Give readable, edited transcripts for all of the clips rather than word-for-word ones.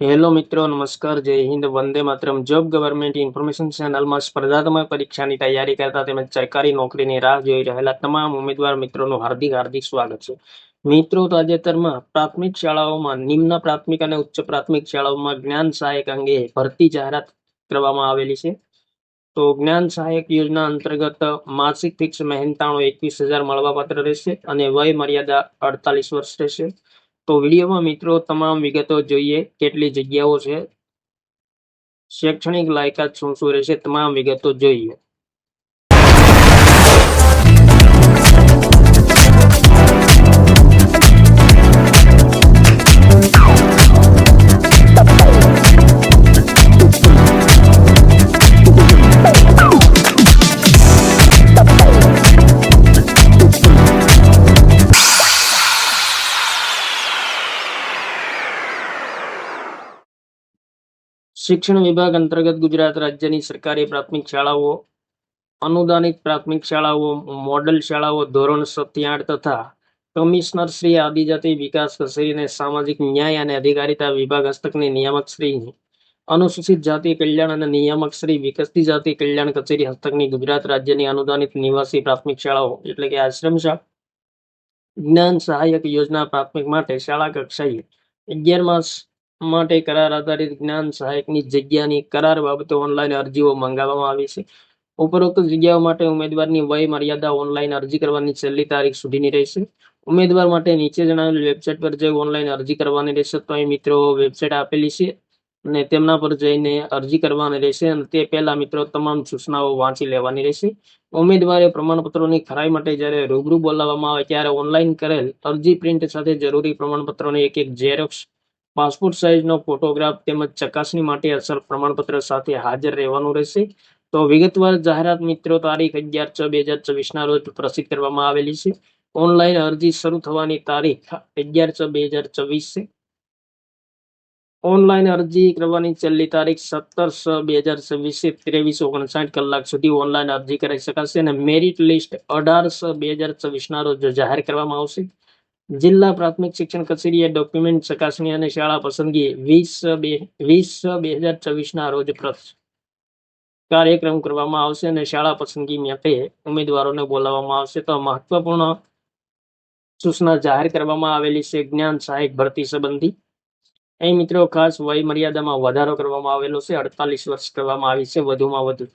Hello મિત્રો, નમસ્કાર, જય Hind, Vande Mataram. Job government information ચેનલમાં સ્પર્ધાત્મક પરીક્ષાની તૈયારી કરતા તેમજ સરકારી નોકરીની રાહ જોઈ રહેલા તમામ ઉમેદવાર મિત્રોનું હાર્દિક હાર્દિક સ્વાગત છે. મિત્રો, તાજેતરમાં પ્રાથમિક શાળાઓમાં, નિમ્ન પ્રાથમિક અને ઉચ્ચ પ્રાથમિક શાળાઓમાં જ્ઞાન સહાયક અંગે ભરતી જાહેરાત કરવામાં આવેલી છે. તો જ્ઞાન સહાયક યોજના અંતર્ગત માસિક ફિક્સ મહેનતાણું 21,000 મળવાપાત્ર રહેશે અને વય મર્યાદા 48 વર્ષ રહેશે. તો વિડીયોમાં મિત્રો તમામ વિગતો જોઈએ. કેટલી જગ્યાઓ છે, શૈક્ષણિક લાયકાત શું શું રહેશે, તમામ વિગતો જોઈએ. શિક્ષણ વિભાગ અંતર્ગત ગુજરાત રાજ્યની સરકારી પ્રાથમિક શાળાઓ, અનુદાનિત પ્રાથમિક શાળાઓ, મોડલ શાળાઓ ધોરણ 7 થી 8 તથા કમિશનર શ્રી આદિજાતિ વિકાસ કચેરી અને સામાજિક ન્યાય અને અધિકારીતા વિભાગ હસ્તકની નિયામક શ્રી અનુસૂચિત જાતિ કલ્યાણ અને નિયામક શ્રી વિકસતી જાતિ કલ્યાણ કચેરી હસ્તકની ગુજરાત રાજ્યની અનુદાનિત નિવાસી પ્રાથમિક શાળાઓ એટલે કે આશ્રમ શાળા જ્ઞાન સહાયક યોજના પ્રાથમિક માટે શાળા કક્ષાએ 11 માસ માટે કરાર આધારિત જ્ઞાન સહાયકની જગ્યાની કરાર બાબતે ઓનલાઈન અરજીઓ મંગાવવામાં આવી છે. ઉપરોક્ત જગ્યાઓ માટે ઉમેદવારની વય મર્યાદા ઓનલાઈન અરજી કરવાની છેલ્લી તારીખ સુધીની રહેશે. ઉમેદવાર માટે નીચે જણાવેલ વેબસાઇટ પર જઈ ઓનલાઈન અરજી કરવાની રહેશે. તો અહીં મિત્રો વેબસાઇટ આપેલી છે અને તેમના પર જઈને અરજી કરવાની રહેશે અને તે પહેલા મિત્રો તમામ સૂચનાઓ વાંચી લેવાની રહેશે. ઉમેદવારે પ્રમાણપત્રોની ખરાઈ માટે જ્યારે રૂબરૂ બોલાવવામાં આવે ત્યારે ઓનલાઈન કરેલ અરજી પ્રિન્ટ સાથે જરૂરી પ્રમાણપત્રોની એક ઝેરોક્ષ, પાસપોર્ટ સાઇઝનો ફોટોગ્રાફ તેમજ ચકાસણી માટે અસલ પ્રમાણપત્ર સાથે હાજર રહેવાનું રહેશે. તો વિગતવાર જાહેરાત મિત્રો તારીખ 11/6/2024 ના રોજ પ્રસિદ્ધ કરવામાં આવેલી છે. ઓનલાઈન અરજી શરૂ થવાની તારીખ 11/6/2024 છે. ઓનલાઈન અરજી કરવાની છેલ્લી તારીખ 17/6/2024 23:59 કલાક સુધી ઓનલાઈન અરજી કરી શકાશે અને મેરિટ લિસ્ટ 18/6/2024 ના રોજ જાહેર કરવામાં આવશે. જિલ્લા પ્રાથમિક શિક્ષણ કચેરીએ ડોક્યુમેન્ટ ચકાસણી અને શાળા પસંદગી 20/6/2024 ના રોજ કાર્યક્રમ કરવામાં આવશે અને શાળા પસંદગી માટે ઉમેદવારોને બોલાવવામાં આવશે. તો મહત્વપૂર્ણ સૂચના જાહેર કરવામાં આવેલી છે જ્ઞાન સહાયક ભરતી સંબંધી. અહીં મિત્રો ખાસ વય મર્યાદામાં વધારો કરવામાં આવેલો છે, 48 વર્ષ કરવામાં આવી છે વધુમાં વધુ.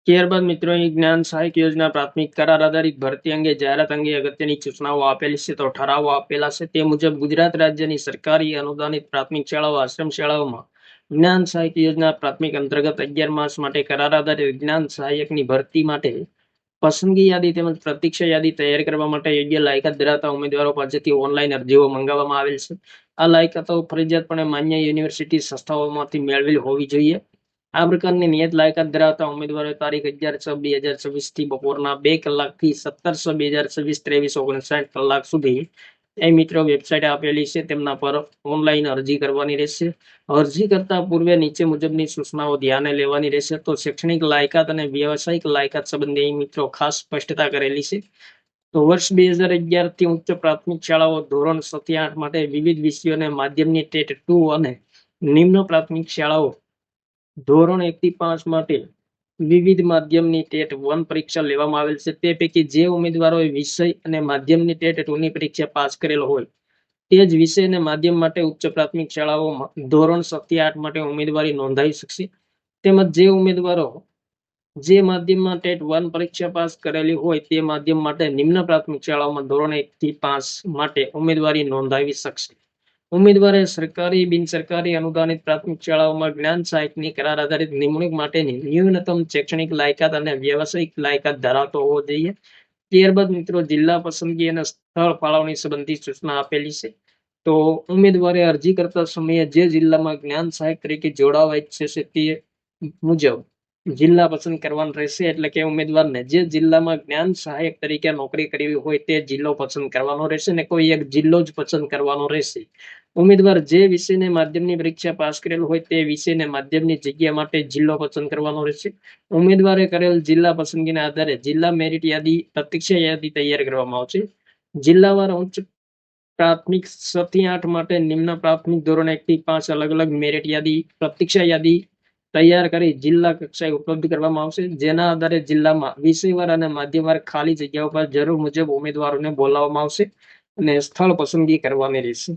ત્યારબાદ મિત્રો અહીં જ્ઞાન સહાયક યોજના પ્રાથમિક કરાર આધારિત ભરતી અંગે જાહેરાત અંગે અગત્યની સૂચનાઓ આપેલી છે. તો ઠરાવો આપેલા છે તે મુજબ ગુજરાત રાજ્યની સરકારી અનુદાનિત પ્રાથમિક શાળાઓ, આશ્રમ શાળાઓમાં જ્ઞાન સહાયક યોજના પ્રાથમિક અંતર્ગત 11 માસ માટે કરાર આધારિત જ્ઞાન સહાયકની ભરતી માટે પસંદગી યાદી તેમજ પ્રતીક્ષા યાદી તૈયાર કરવા માટે યોગ્ય લાયકાત ધરાવતા ઉમેદવારો પાસેથી ઓનલાઈન અરજીઓ મંગાવવામાં આવેલ છે. આ લાયકાતો ફરજિયાતપણે માન્ય યુનિવર્સિટી સંસ્થાઓમાંથી મેળવેલ હોવી જોઈએ. આ પ્રકારની નિયત લાયકાત ધરાવતા ઉમેદવારો તારીખ 11/6/2024 થી બપોરના 2 કલાકથી 17/6/2024 23:59 કલાક સુધી એ મિત્રો વેબસાઇટ આપેલી છે તેમના પર ઓનલાઈન અરજી કરવાની રહેશે. અરજી કરતા પૂર્વે નીચે મુજબની સૂચનાઓ ધ્યાને લેવાની રહેશે. તો શૈક્ષણિક લાયકાત અને વ્યવસાયિક લાયકાત સંબંધે મિત્રો ખાસ સ્પષ્ટતા કરેલી છે. તો વર્ષ 2011 થી ઉચ્ચ પ્રાથમિક શાળાઓ ધોરણ 7 થી 8 માટે વિવિધ વિષયોને માધ્યમની ટેટ 2 અને નિમ્ન પ્રાથમિક શાળાઓ ધોરણ 1 થી 5 માટે વિવિધ માધ્યમની ટેટ 1 પરીક્ષા લેવામાં આવેલ છે. તે પૈકી જે ઉમેદવારોએ વિષય અને માધ્યમની ટેટ 2 ની પરીક્ષા પાસ કરેલ હોય તે જ વિષય અને માધ્યમ માટે ઉચ્ચ પ્રાથમિક શાળાઓમાં ધોરણ 7 થી 8 માટે ઉમેદવારી નોંધાવી શકશે. તેમજ જે ઉમેદવારો જે માધ્યમમાં ટેટ 1 પરીક્ષા પાસ કરેલી હોય તે માધ્યમ માટે નિમ્ન પ્રાથમિક શાળાઓમાં ધોરણ 1 થી 5 માટે ઉમેદવારી નોંધાવી શકશે. ઉમેદવારે સરકારી, બિનસરકારી અનુદાનિત પ્રાથમિક શાળાઓમાં જ્ઞાન સહાયકની કરાર આધારિત નિમણૂક માટેની ન્યૂનતમ શૈક્ષણિક લાયકાત અને વ્યવસાયિક લાયકાત ધરાવતો હોવો જોઈએ. ત્યારબાદ મિત્રો જિલ્લા પસંદગી અને સ્થળ ફાળવણી સંબંધી સૂચના આપેલી છે. તો ઉમેદવારે અરજી કરતા સમયે જે જિલ્લામાં જ્ઞાન સહાયક તરીકે જોડાવા ઈચ્છે છે તે મુજબ જિલ્લા પસંદ કરવાનો રહેશે. એટલે કે ઉમેદવારને જે જિલ્લામાં જ્ઞાન સહાયક તરીકે નોકરી કરવી હોય તે જિલ્લો પસંદ કરવાનો રહેશે ને કોઈ એક જિલ્લો જ પસંદ કરવાનો રહેશે. ઉમેદવાર જે વિષયને માધ્યમની પરીક્ષા પાસ કરેલ હોય તે વિષયને માધ્યમની જગ્યા માટે જિલ્લો પસંદ કરવાનો રહેશે. ઉમેદવારે કરેલ જિલ્લા પસંદગીના આધારે જિલ્લા મેરિટ યાદી, પ્રતીક્ષા યાદી તૈયાર કરવામાં આવશે. જિલ્લાવાર ઉચ્ચ પ્રાથમિક 6 થી 8 માટે નિમ્ન પ્રાથમિક ધોરણ 1 થી 5 અલગ અલગ મેરિટ યાદી પ્રતીક્ષા યાદી તૈયાર કરી જિલ્લા કક્ષાએ ઉપલબ્ધ કરવામાં આવશે, જેના આધારે જિલ્લામાં વિષયવાર અને માધ્યમવાર ખાલી જગ્યાઓ પર જરૂર મુજબ ઉમેદવારોને બોલાવવામાં આવશે અને સ્થળ પસંદગી કરવાની રહેશે.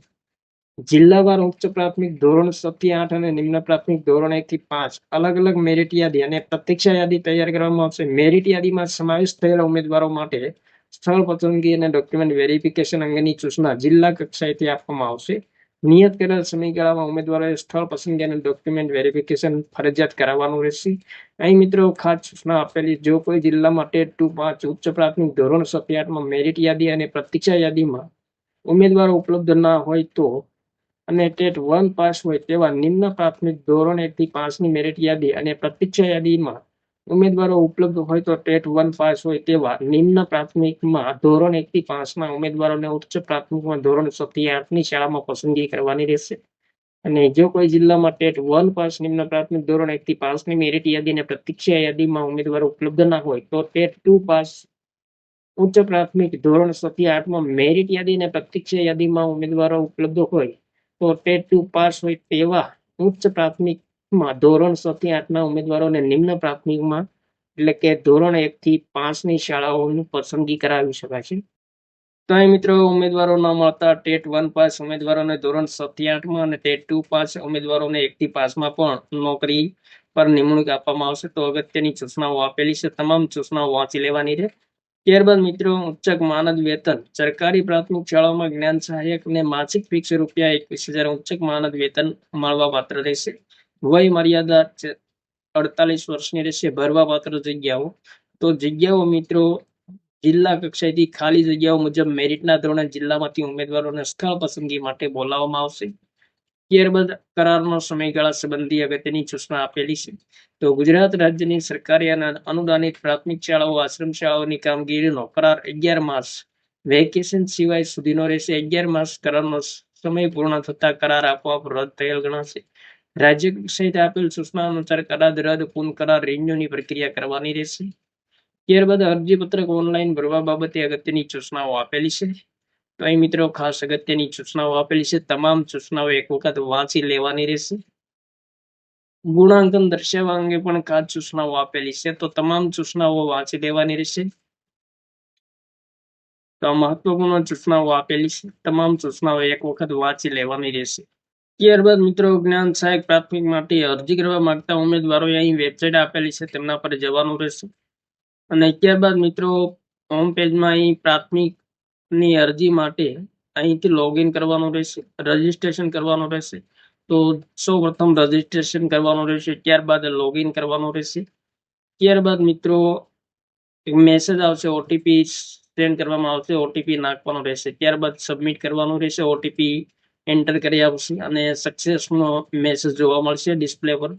જિલ્લાવાર ઉચ્ચ પ્રાથમિક ધોરણ 6 થી 8 અને નિમ્ન પ્રાથમિક ધોરણ 1 થી 5 અલગ અલગ મેરિટ યાદી અને પ્રતીક્ષા યાદી તૈયાર કરવામાં આવશે. મેરિટ યાદીમાં સમાવેશ થયેલા ઉમેદવારો માટે સ્થળ પસંદગી અને ડોક્યુમેન્ટ વેરિફિકેશન અંગેની સૂચના જિલ્લા કક્ષાએથી આપવામાં આવશે. નિયત કરેલ સમયગાળામાં ઉમેદવારોએ સ્થળ પસંદગી અને ડોક્યુમેન્ટ વેરિફિકેશન ફરજિયાત કરાવવાનું રહેશે. અહીં મિત્રો ખાસ સૂચના આપેલી, જો કોઈ જિલ્લામાં ટેટ 2 5 ઉચ્ચ પ્રાથમિક ધોરણ 6 થી 8 મેરિટ યાદી અને પ્રતીક્ષા યાદીમાં ઉમેદવારો ઉપલબ્ધ ના હોય તો અને ટેટ 1 પાસ હોય તેવા નિમ્ન પ્રાથમિક ધોરણ 1 થી 5 ની મેરિટ યાદી અને પ્રતીક્ષા યાદીમાં ઉમેદવારો ઉપલબ્ધ હોય તો ટેટ 1 પાસ હોય તેવા નિમ્ન પ્રાથમિકમાં ધોરણ 1 થી 5 ના ઉમેદવારોને ઉચ્ચ પ્રાથમિકમાં ધોરણ 6 થી 8 ની શાળામાં પસંદગી કરવાની રહેશે. અને જો કોઈ જિલ્લામાં ટેટ 1 પાસ નિમ્ન પ્રાથમિક ધોરણ 1 થી 5 ની મેરિટ યાદી અને પ્રતીક્ષા યાદીમાં ઉમેદવારો ઉપલબ્ધ ના હોય તો ટેટ 2 પાસ ઉચ્ચ પ્રાથમિક ધોરણ 6 થી 8 મેરિટ યાદી અને પ્રતીક્ષા યાદીમાં ઉમેદવારો ઉપલબ્ધ હોય તો ટેટ 2 પાસ હોય તેવા ઉચ્ચ પ્રાથમિકમાં ધોરણ 6 થી 8 ના ઉમેદવારોને નિમ્ન પ્રાથમિકમાં એટલે કે ધોરણ 1 થી 5 ની શાળાઓની પસંદગી કરાવી શકાય છે. તો અહીં મિત્રો ઉમેદવારો ન મળતા ટેટ 1 પાસ ઉમેદવારોને ધોરણ 6 થી 8 અને ટેટ 2 પાસ ઉમેદવારોને 1 થી 5 પણ નોકરી પર નિમણૂક આપવામાં આવશે. તો અગત્યની સૂચનાઓ આપેલી છે, તમામ સૂચનાઓ વાંચી લેવાની છે. ત્યારબાદ મિત્રો ઉચ્ચક માનદ વેતન સરકારી પ્રાથમિક શાળાઓમાં જ્ઞાન સહાયક ને માસિક ફિક્સ રૂપિયા 21,000 ઉચ્ચક માનદ વેતન મળવા પાત્ર રહેશે. વય મર્યાદા 48 વર્ષની રહેશે. ભરવા પાત્ર જગ્યાઓ, તો જગ્યાઓ મિત્રો જિલ્લા કક્ષાએથી ખાલી જગ્યાઓ મુજબ મેરિટના ધોરણે જિલ્લામાંથી ઉમેદવારોને સ્થળ પસંદગી માટે બોલાવવામાં આવશે. ત્યારબાદ કરારનો સમયગાળા સંબંધી અગત્યની સૂચના આપેલી છે. તો ગુજરાત રાજ્યની સરકારી અને અનુદાનિત પ્રાથમિક શાળાઓ આશ્રમ શાળાઓની કામગીરીનો કરાર 11 માસ વેકેશન સિવાય સુધીનો રહેશે. 11 માસ કરારનો સમય પૂર્ણ થતા કરાર આપોઆપ રદ થયેલ ગણાશે. રાજ્ય કક્ષાએથી આપેલ સૂચના અનુસાર કરાર રદ પુનઃ કરાર રિન્યુની પ્રક્રિયા કરવાની રહેશે. ત્યારબાદ અરજી પત્રક ઓનલાઈન ભરવા બાબતે અગત્યની સૂચનાઓ આપેલી છે. તો અહીં મિત્રો ખાસ અગત્યની સૂચનાઓ આપેલી છે, તમામ સૂચનાઓ એક વખત વાંચી લેવાની રહેશે. ગુણાંકન દર્શાવવા અંગે પણ ખાસ સૂચનાઓ આપેલી છે, તો તમામ સૂચનાઓ વાંચી લેવાની રહેશે. તો મહત્વપૂર્ણ સૂચનાઓ આપેલી છે, તમામ સૂચનાઓ એક વખત વાંચી લેવાની રહેશે. ત્યારબાદ મિત્રો જ્ઞાન સહાયક પ્રાથમિક માટે અરજી કરવા માંગતા ઉમેદવારોએ અહીં વેબસાઇટ આપેલી છે, તેમના પર જવાનું રહેશે. અને ત્યારબાદ મિત્રો હોમ પેજમાં અહીં પ્રાથમિકની અરજી માટે અહીંથી લોગિન કરવાનું રહેશે, રજીસ્ટ્રેશન કરવાનું રહેશે. તો સૌ પ્રથમ રજીસ્ટ્રેશન કરવાનું રહેશે, ત્યારબાદ લોગિન કરવાનું રહેશે. ત્યારબાદ મિત્રો મેસેજ આવશે, ઓટીપી સેન્ડ કરવામાં આવશે, ઓટીપી નાખવાનો રહેશે. ત્યારબાદ સબમિટ કરવાનું રહેશે, ઓટીપી એન્ટર કરી આવશે અને સક્સેસનો મેસેજ જોવા મળશે ડિસ્પ્લે પર.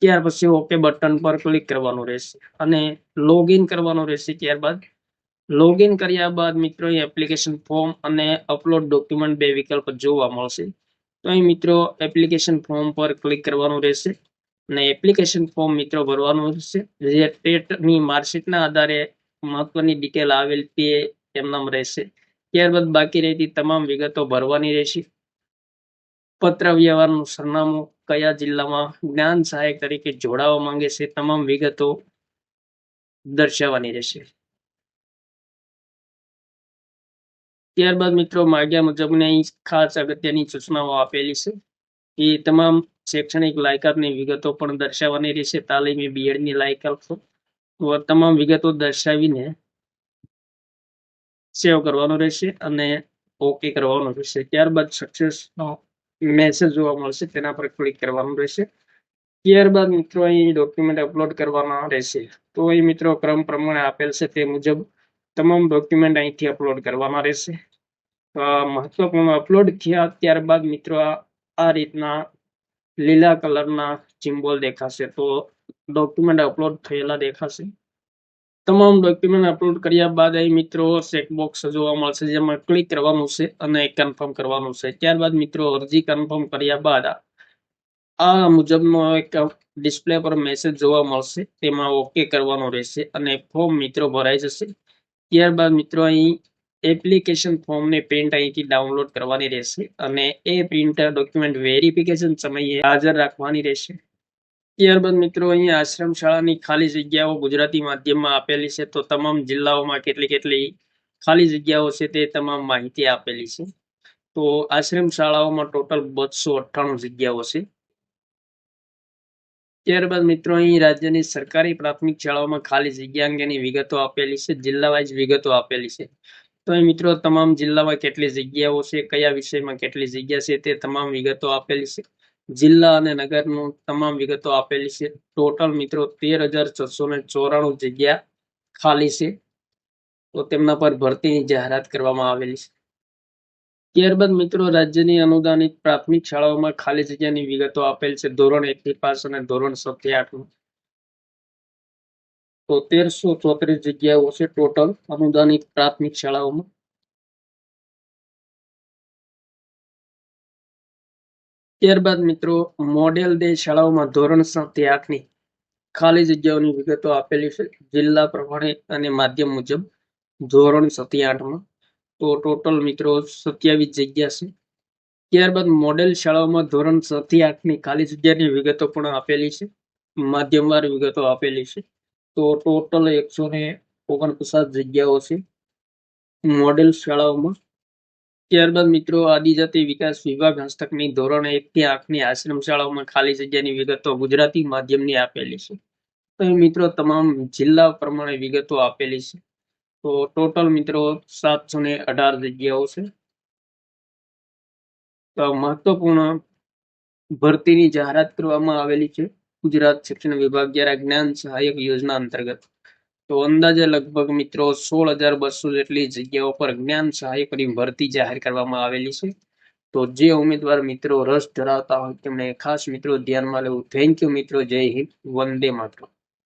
ત્યાર પછી ઓકે બટન પર ક્લિક કરવાનું રહેશે અને લોગિન કરવાનું રહેશે. ત્યારબાદ લોગિન કર્યા બાદ મિત્રો એપ્લિકેશન ફોર્મ અને અપલોડ ડોક્યુમેન્ટ બે વિકલ્પ જોવા મળશે. તો અહીં મિત્રો એપ્લિકેશન ફોર્મ પર ક્લિક કરવાનું રહેશે અને એપ્લિકેશન ફોર્મ મિત્રો ભરવાનું રહેશે. જે ટેટની માર્કશીટના આધારે મહત્વની ડિટેલ આવેલ તે એમનામ રહેશે. ત્યારબાદ બાકી રહેતી તમામ વિગતો ભરવાની રહેશે. પત્ર વ્યવહારનું સરનામું, કયા જિલ્લામાં જ્ઞાન સહાયક તરીકે જોડાવા માંગે છે, તમામ વિગતો દર્શાવવાની રહેશે. ત્યારબાદ મિત્રો માગ્યા મુજબની અહીં ખાસ અગત્યની સૂચનાઓ આપેલી છે કે તમામ શૈક્ષણિક લાયકાતની વિગતો પણ દર્શાવવાની રહેશે. તાલીમી બીએડની લાયકાત તમામ વિગતો દર્શાવીને સેવ કરવાનું રહેશે અને ઓકે કરવાનું રહેશે. ત્યારબાદ સક્સેસનો મેસેજ જોવા મળશે, તેના પર ક્લિક કરવાનું રહેશે. ત્યારબાદ મિત્રો અહીં ડોક્યુમેન્ટ અપલોડ કરવાના રહેશે. તો અહીં મિત્રો ક્રમ પ્રમાણે આપેલ છે તે મુજબ તમામ ડોક્યુમેન્ટ અહીંથી અપલોડ કરવાના રહેશે. મહત્વપૂર્ણ અપલોડ થયા ત્યારબાદ મિત્રો આ રીતના લીલા કલરના સિમ્બોલ દેખાશે, તો ડોક્યુમેન્ટ અપલોડ થયેલા દેખાશે. તમામ ડોક્યુમેન્ટ અપલોડ કર્યા બાદ અહીં મિત્રો ચેકબોક્સ જોવા મળશે, જેમાં ક્લિક કરવાનું છે અને કન્ફર્મ કરવાનું છે. ત્યારબાદ મિત્રો અરજી કન્ફર્મ કર્યા બાદ આ મુજબનો એક ડિસ્પ્લે પર મેસેજ જોવા મળશે, તેમાં ઓકે કરવાનું રહેશે અને ફોર્મ મિત્રો ભરાઈ જશે. ત્યારબાદ મિત્રો અહીં એપ્લિકેશન ફોર્મની પ્રિન્ટ અહીંથી ડાઉનલોડ કરવાની રહેશે અને એ પ્રિન્ટ ડોક્યુમેન્ટ વેરિફિકેશન સમયે હાજર રાખવાની રહેશે. ત્યારબાદ મિત્રો અહીંયા આશ્રમ શાળાની ખાલી જગ્યાઓ ગુજરાતી માધ્યમમાં આપેલી છે. તો તમામ જિલ્લાઓમાં કેટલી કેટલી ખાલી જગ્યાઓ છે તે તમામ માહિતી આપેલી છે. તો આશ્રમ શાળાઓમાં ટોટલ 298 જગ્યાઓ છે. ત્યારબાદ મિત્રો અહીં રાજ્યની સરકારી પ્રાથમિક શાળાઓમાં ખાલી જગ્યા અંગેની વિગતો આપેલી છે, જિલ્લા વાઇઝ વિગતો આપેલી છે. તો અહીં મિત્રો તમામ જિલ્લામાં કેટલી જગ્યાઓ છે, કયા વિષયમાં કેટલી જગ્યા છે તે તમામ વિગતો આપેલી છે. જિલ્લા અને નગરનું તમામ વિગતો આપેલી છે. ટોટલ મિત્રો 13,694 જગ્યા ખાલી છે. તો તેમના પર ભરતીની જાહેરાત કરવામાં આવેલી છે. ત્યારબાદ મિત્રો રાજ્યની અનુદાનિત પ્રાથમિક શાળાઓમાં ખાલી જગ્યાની વિગતો આપેલ છે. ધોરણ 1 થી 5 અને ધોરણ 7 થી 8. તો 1334 જગ્યાઓ છે ટોટલ અનુદાનિત પ્રાથમિક શાળાઓમાં. ત્યારબાદ મિત્રો મોડેલ 2 શાળાઓમાં ધોરણ 7 થી 8 ની ખાલી જગ્યાઓની વિગતો આપેલી છે જિલ્લા પ્રમાણે અને માધ્યમ મુજબ. ધોરણ 7 થી 8 માં તો ટોટલ મિત્રો 27 જગ્યા છે. ત્યારબાદ મોડેલ શાળાઓમાં ધોરણ 6 થી 8 ની ખાલી જગ્યાની વિગતો પણ આપેલી છે, માધ્યમવાર વિગતો આપેલી છે. તો ટોટલ 149 જગ્યાઓ છે મોડેલ શાળાઓમાં. ત્યારબાદ મિત્રો આદિજાતિ વિકાસ વિભાગ હસ્તકની ધોરણ 1 થી 8 ની આશ્રમ શાળાઓમાં ખાલી જગ્યાની વિગતો ગુજરાતી માધ્યમની આપેલી છે. તો મિત્રો તમામ જિલ્લા પ્રમાણે વિગતો આપેલી છે. તો ટોટલ મિત્રો 718 જગ્યાઓ છે. તો મહત્વપૂર્ણ ભરતીની જાહેરાત કરવામાં આવેલી છે ગુજરાત શિક્ષણ વિભાગ દ્વારા જ્ઞાન સહાયક યોજના અંતર્ગત. તો અંદાજે લગભગ મિત્રો 16,200 જેટલી જગ્યાઓ પર જ્ઞાન સહાયકની ભરતી જાહેર કરવામાં આવેલી છે. તો જે ઉમેદવાર મિત્રો રસ ધરાવતા હોય તેમણે ખાસ મિત્રો ધ્યાનમાં લેવું. થેન્ક યુ મિત્રો. જય હિન્દ. વંદે માતરમ.